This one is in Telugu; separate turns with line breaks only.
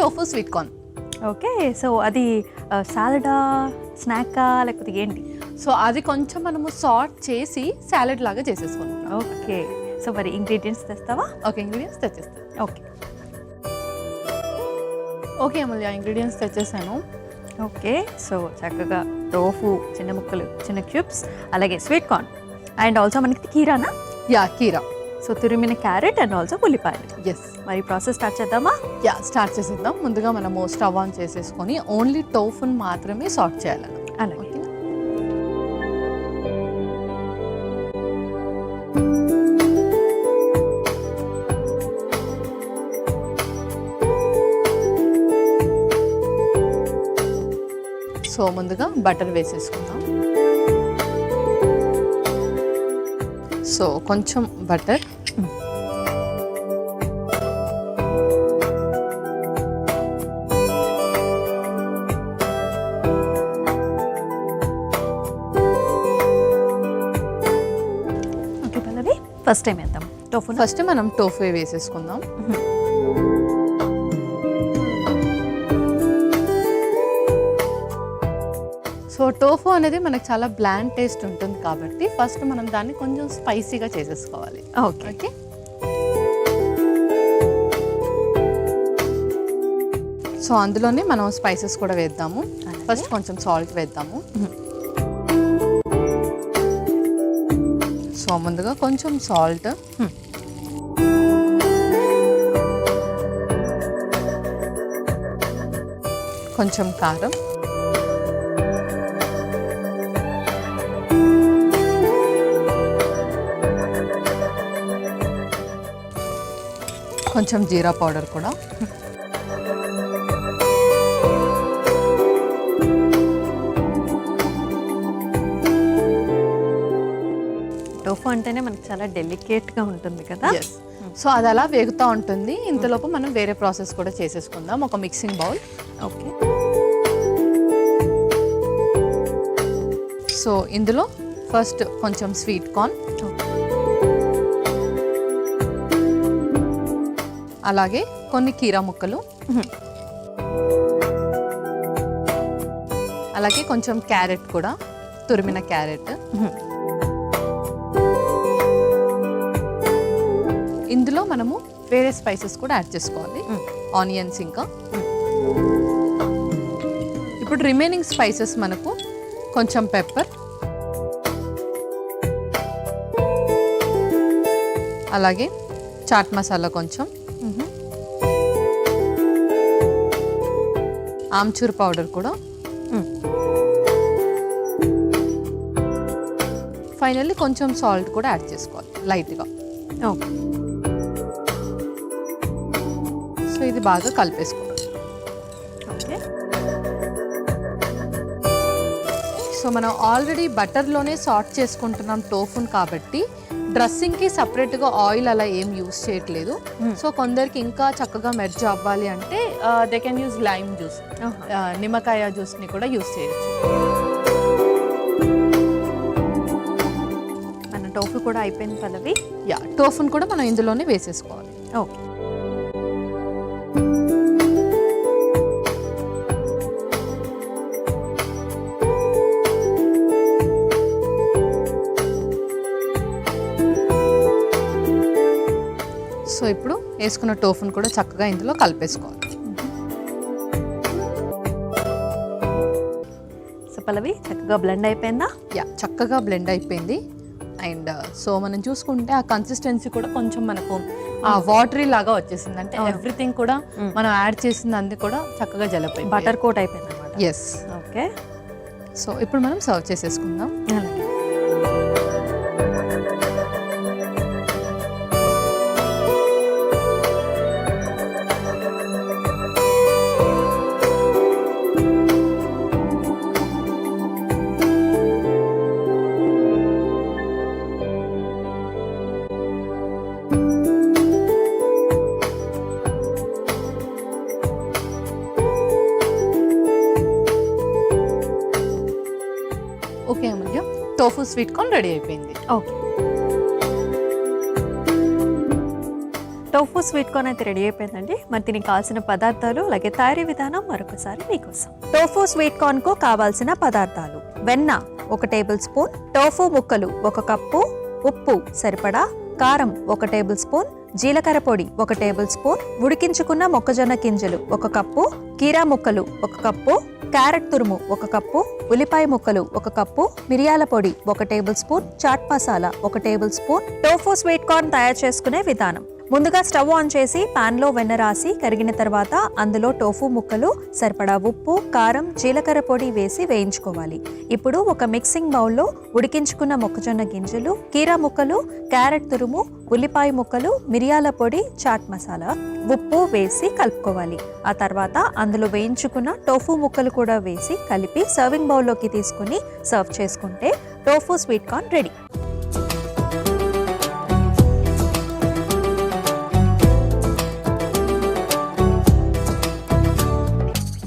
Tofu sweet corn.
Okay, so అది సాలడా, స్నాకా లేకపోతే ఏంటి?
సో అది కొంచెం మనము సార్ట్ చేసి సాలెడ్ లాగా చేసేసుకుంటాం.
ఓకే, సో మరి ఇంగ్రీడియంట్స్ తెస్తావా?
ఓకే, ఇంగ్రీడియంట్స్ తెచ్చేస్తాను.
ఓకే
ఓకే అమూల్య, ఇంగ్రీడియంట్స్ తెచ్చేసాను.
ఓకే, సో చక్కగా టోఫు చిన్న ముక్కలు, చిన్న క్యూబ్స్, అలాగే స్వీట్ కార్న్ అండ్ ఆల్సో మనకి కీరానా?
యా, కీరా.
సో తురిమిన క్యారెట్ అండ్ ఆల్సో ఉల్లిపాయలు.
ఎస్.
మరి ప్రాసెస్ స్టార్ట్ చేద్దామా?
యా, స్టార్ట్ చేసేద్దాం. ముందుగా మనము స్టవ్ ఆన్ చేసేసుకొని ఓన్లీ టోఫుని మాత్రమే సార్ట్ చేయాలి.
అలాగే.
సో ముందుగా బటర్ వేసేసుకుందాం. సో కొంచెం బటర్,
ఓకే పల్లవి, ఫస్ట్ టైం వేద్దాం టోఫు.
ఫస్ట్ మనం టోఫు వేసేసుకుందాం. సో టోఫు అనేది మనకు చాలా బ్లాండ్ టేస్ట్ ఉంటుంది కాబట్టి ఫస్ట్ మనం దాన్ని కొంచెం స్పైసీగా చేసేసుకోవాలి.
ఓకే
ఓకే, సో అందులోనే మనం స్పైసెస్ కూడా వేద్దాము. ఫస్ట్ కొంచెం సాల్ట్ వేద్దాము. సో ముందుగా కొంచెం సాల్ట్, కొంచెం కారం, కొంచెం జీరా పౌడర్ కూడా,
టోఫు అంటేనే మనకి చాలా డెలికేట్గా ఉంటుంది కదా.
సో అది అలా వేగుతూ ఉంటుంది. ఇంతలోపు మనం వేరే ప్రాసెస్ కూడా చేసేసుకుందాం. ఒక మిక్సింగ్ బౌల్.
ఓకే,
సో ఇందులో ఫస్ట్ కొంచెం స్వీట్ కార్న్, అలాగే కొన్ని కీరా ముక్కలు, అలాగే కొంచెం క్యారెట్ కూడా, తురిమిన క్యారెట్. ఇందులో మనము వేరే స్పైసెస్ కూడా యాడ్ చేసుకోవాలి, ఆనియన్స్. ఇంకా ఇప్పుడు రిమైనింగ్ స్పైసెస్ మనకు కొంచెం పెప్పర్, అలాగే చాట్ మసాలా కొంచెం, ఆమ్చూర్ పౌడర్ కూడా, ఫైనల్లీ కొంచెం సాల్ట్ కూడా యాడ్ చేసుకోవాలి లైట్గా.
ఓకే,
సో ఇది బాగా కలిపేసుకోవాలి.
ఓకే,
సో మనం ఆల్రెడీ బటర్లోనే సార్ట్ చేసుకుంటున్నాం టోఫున్ కాబట్టి డ్రెస్సింగ్కి సపరేట్గా ఆయిల్ అలా ఏం యూస్ చేయట్లేదు. సో కొందరికి ఇంకా చక్కగా మెర్జ్ అవ్వాలి అంటే they can use lime juice, నిమ్మకాయ జ్యూస్ని కూడా యూస్ చేయొచ్చు.
మన టోఫు కూడా అయిపోయింది పల్లవి.
యా, టోఫున్ కూడా మనం ఇందులోనే వేసేసుకోవాలి.
ఓకే,
సో ఇప్పుడు వేసుకున్న టోఫున్ కూడా చక్కగా ఇందులో కలిపేసుకోవాలి.
సో పల్లవి చక్కగా బ్లెండ్ అయిపోయిందా?
యా, చక్కగా బ్లెండ్ అయిపోయింది. అండ్ సో మనం చూసుకుంటే ఆ కన్సిస్టెన్సీ కూడా కొంచెం మనకు ఆ వాటరీ లాగా వచ్చేసింది. అంటే ఎవ్రీథింగ్ కూడా మనం యాడ్ చేసింది అంది కూడా చక్కగా జలపోయింది,
బటర్ కోట్ అయిపోయింది అన్నమాట.
ఎస్.
ఓకే,
సో ఇప్పుడు మనం సర్వ్ చేసేసుకుందాం.
అలాగే.
ఓకే అమూల్య, టోఫు స్వీట్ కార్న్ రెడీ అయిపోయింది.
ఓకే, టోఫు స్వీట్ కార్న్ అయితే రెడీ అయిపోయిందండి. మరి దీనికి కావాల్సిన పదార్థాలు అలాగే తయారీ విధానం మరొకసారి మీకోసం. టోఫు స్వీట్ కార్న్ కు కావాల్సిన పదార్థాలు: వెన్న 1 టేబుల్ స్పూన్, టోఫు ముక్కలు 1 కప్పు, ఉప్పు సరిపడా, కారం 1 టేబుల్ స్పూన్, జీలకర్ర పొడి 1 టేబుల్ స్పూన్, ఉడికించుకున్న మొక్కజొన్న గింజలు 1 కప్పు, కీరా ముక్కలు 1 కప్పు, క్యారెట్ తురుము 1 కప్పు, ఉల్లిపాయ ముక్కలు 1 కప్పు, మిరియాల పొడి 1 tablespoon, chaat masala 1 tablespoon. Tofu sweet corn తయారు చేసుకునే విధానం: ముందుగా స్టవ్ ఆన్ చేసి పాన్ లో వెన్న రాసి కరిగిన తర్వాత అందులో టోఫు ముక్కలు, సరిపడా ఉప్పు, కారం, జీలకర్ర పొడి వేసి వేయించుకోవాలి. ఇప్పుడు ఒక మిక్సింగ్ బౌల్లో ఉడికించుకున్న మొక్కజొన్న గింజలు, కీరా ముక్కలు, క్యారెట్ తురుము, ఉల్లిపాయ ముక్కలు, మిరియాల పొడి, చాట్ మసాలా, ఉప్పు వేసి కలుపుకోవాలి. ఆ తర్వాత అందులో వేయించుకున్న టోఫు ముక్కలు కూడా వేసి కలిపి సర్వింగ్ బౌల్లోకి తీసుకుని సర్వ్ చేసుకుంటే టోఫు స్వీట్ కార్న్ రెడీ.